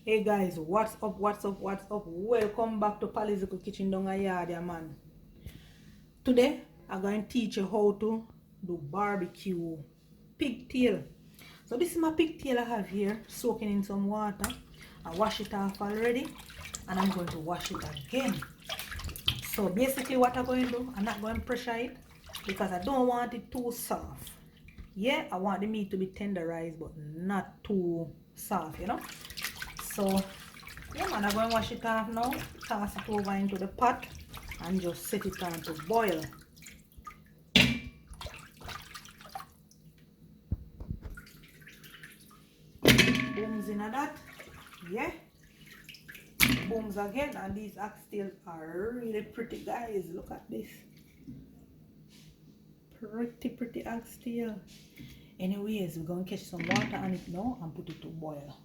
Hey guys, what's up, what's up, what's up? Welcome back to Palizico Kitchen down a yard, yeah, man. Today, I'm going to teach you how to do barbecue pigtail. So this is my pigtail I have here, soaking in some water. I wash it off already, and I'm going to wash it again. So basically what I'm going to do, I'm not going to pressure it, because I don't want it too soft. Yeah, I want the meat to be tenderized, but not too soft, you know. So yeah, man, I'm going to wash it off now, toss it over into the pot, and just set it on to boil. Booms in that, yeah. Booms again, and these oxtails are really pretty, guys. Look at this. Pretty oxtail. Anyways, we're going to catch some water on it now and put it to boil.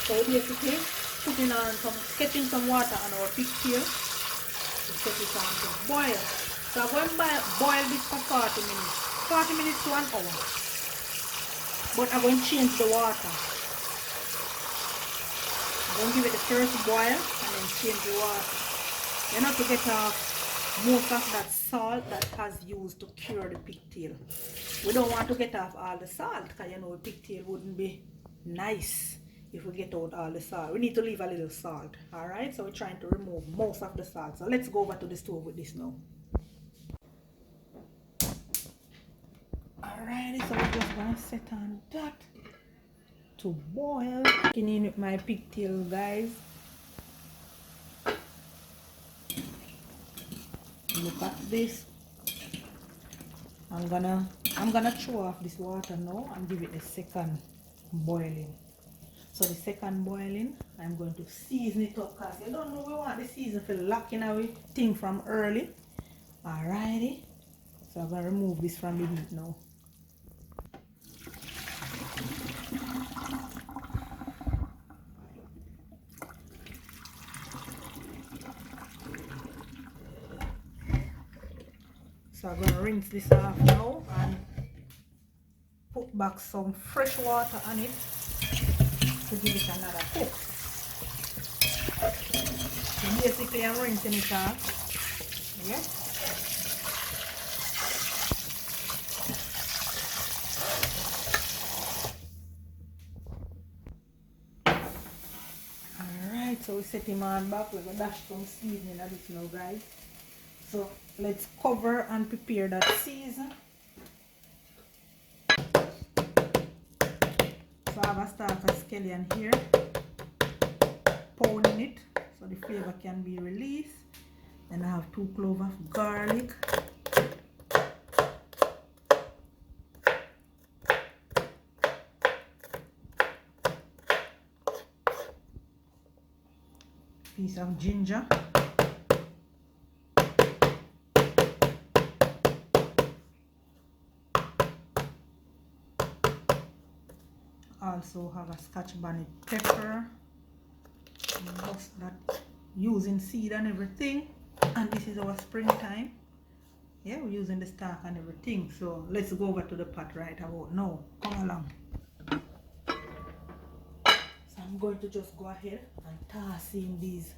So basically, putting on getting some water on our pigtail to set it on to boil. So I'm going to boil this for 40 minutes. 40 minutes to an hour. But I'm going to change the water. I'm going to give it the first boil and then change the water. You know, to get off most of that salt that has used to cure the pigtail. We don't want to get off all the salt, because you know the pigtail wouldn't be nice if we get out all the salt. We need to leave a little salt. Alright, so we're trying to remove most of the salt. So let's go over to the stove with this now. Alright, so we're just gonna set on that to boil. Looking in with my pigtail, guys. Look at this. I'm gonna throw off this water now and give it a second boiling. So the second boiling, I'm going to season it up, because you don't know, we want the season for locking away thing from early. Alrighty. So I'm gonna remove this from the heat now. So I'm going to rinse this off now and put back some fresh water on it to give it another cook. So basically I'm rinsing it off. Yeah. Alright, so we set him on back. We're going to dash some seasoning at this now, guys. So let's cover and prepare that season. So I have a Stalk Scallion here, pounding it so the flavor can be released. Then I have 2 cloves of garlic, piece of ginger, also have a Scotch bonnet pepper, mustard, using seed and everything. And this is our springtime. Yeah, we're using the stock and everything. So let's go over to the pot right about now. Come along. So I'm going to just go ahead and toss in these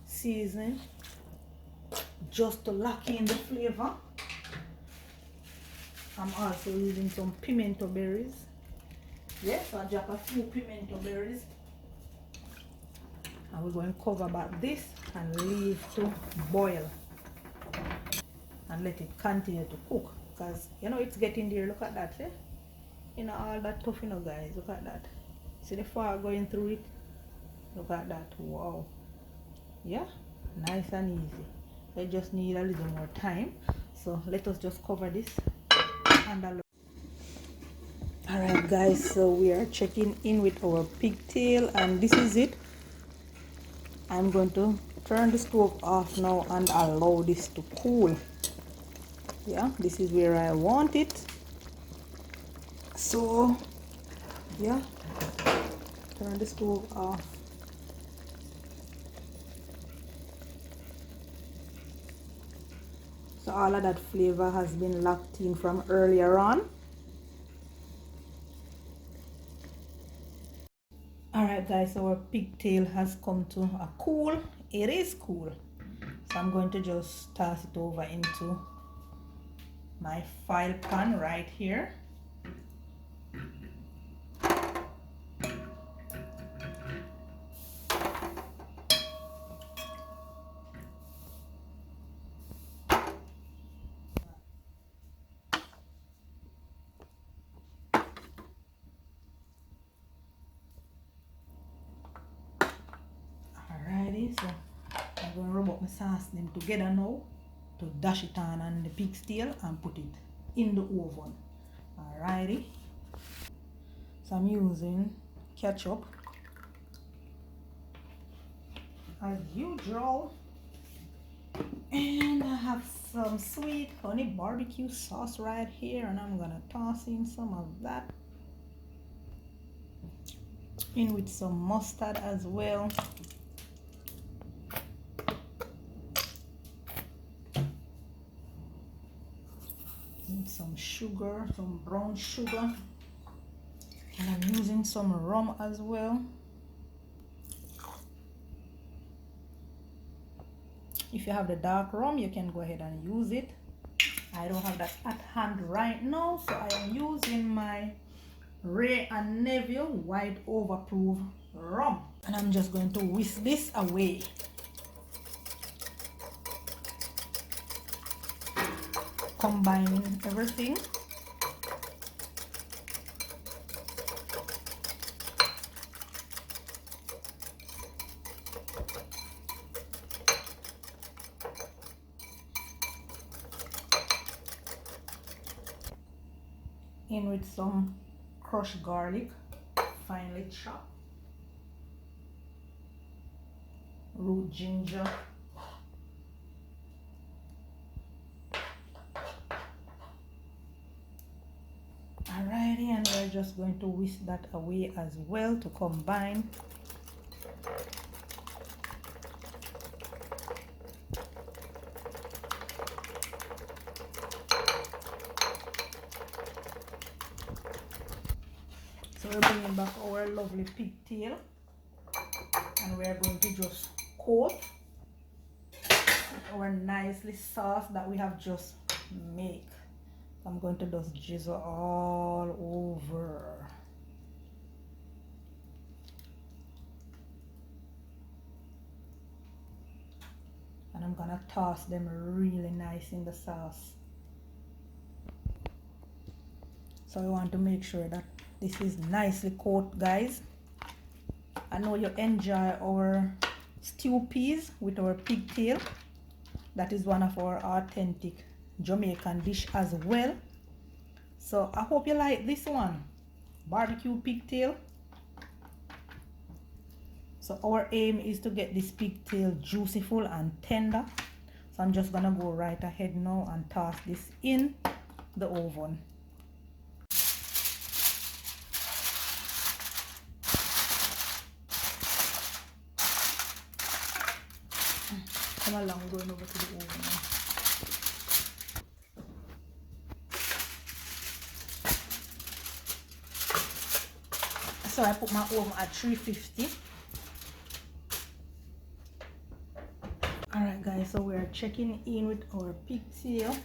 seasoning just to lock in the flavor. I'm also using some pimento berries. Yes, so I drop a few pimento berries. And we're going to cover back this and leave to boil. And let it continue to cook. Because, you know, it's getting there. Look at that, eh? You know, all that tough, you know, guys. Look at that. See the fire going through it? Look at that. Wow. Yeah, nice and easy. I just need a little more time. So let us just cover this and allow. Alright guys, so we are checking in with our pigtail, and this is it. I'm going to turn the stove off now and allow this to cool. Yeah, this is where I want it. So yeah, turn the stove off. So all of that flavor has been locked in from earlier on. Alright guys, so our pigtail has come to a cool. It is cool. So I'm going to just toss it over into my file pan right here. Alrighty, so I'm going to rub up my sauce them together now to dash it on the pigtail and put it in the oven. Alrighty, so I'm using ketchup as usual, and I have some sweet honey barbecue sauce right here, and I'm gonna toss in some of that in with some mustard as well. Some sugar, some brown sugar, and I'm using some rum as well. If you have the dark rum, you can go ahead and use it. I don't have that at hand right now, so I am using my Ray and Neville white overproof rum, and I'm just going to whisk this away. Combining everything. In with some crushed garlic, finely chopped, root ginger, alrighty, and we're just going to whisk that away as well to combine. So we're bringing back our lovely pigtail, and we're going to just coat our nicely sauce that we have just made. I'm going to just drizzle all over. And I'm gonna toss them really nice in the sauce. So we want to make sure that this is nicely coated, guys. I know you enjoy our stew peas with our pigtail. That is one of our authentic Jamaican dish as well. So I hope you like this one, barbecue pigtail. So our aim is to get this pigtail juicy full and tender. So I'm just gonna go right ahead now and toss this in the oven. Come along, we're going over to the oven now. So I put my oven at 350. Alright guys, so we're checking in with our pigtail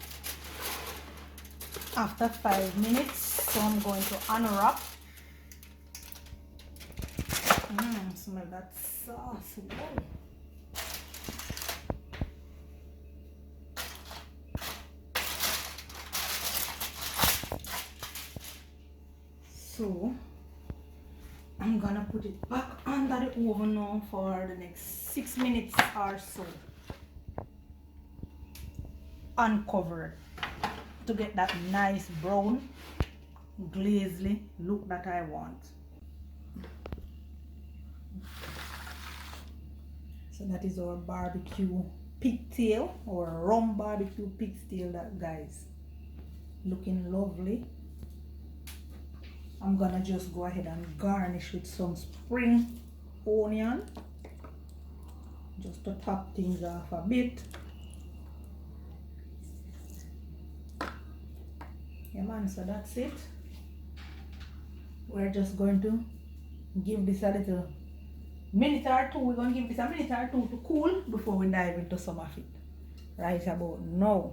after 5 minutes. So I'm going to unwrap. Smell that sauce. Whoa. So I'm gonna put it back under the oven now for the next 6 minutes or so, uncovered, to get that nice brown glazed look that I want. So that is our barbecue pigtail, or rum barbecue pigtail, that guys, looking lovely. I'm gonna just go ahead and garnish with some spring onion, just to top things off a bit. Yeah man, so that's it. We're just going to give this a little minute or two. We're gonna give this a minute or two to cool before we dive into some of it. Right about now.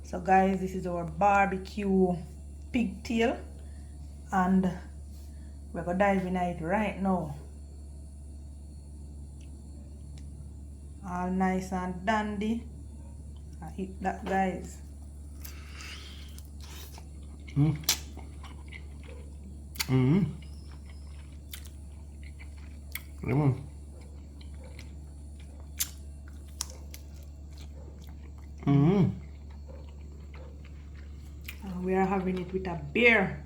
So guys, this is our barbecue pigtail and we're gonna dive in it right now. All nice and dandy. I eat that, guys. Lemon. And we are having it with a beer,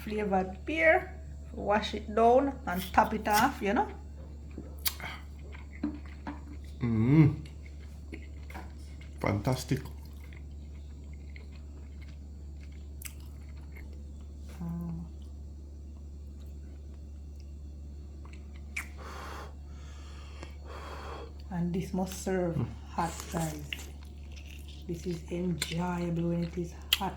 flavored beer. Wash it down and top it off, you know. Fantastic. And this must serve hot, guys. This is enjoyable when it is hot.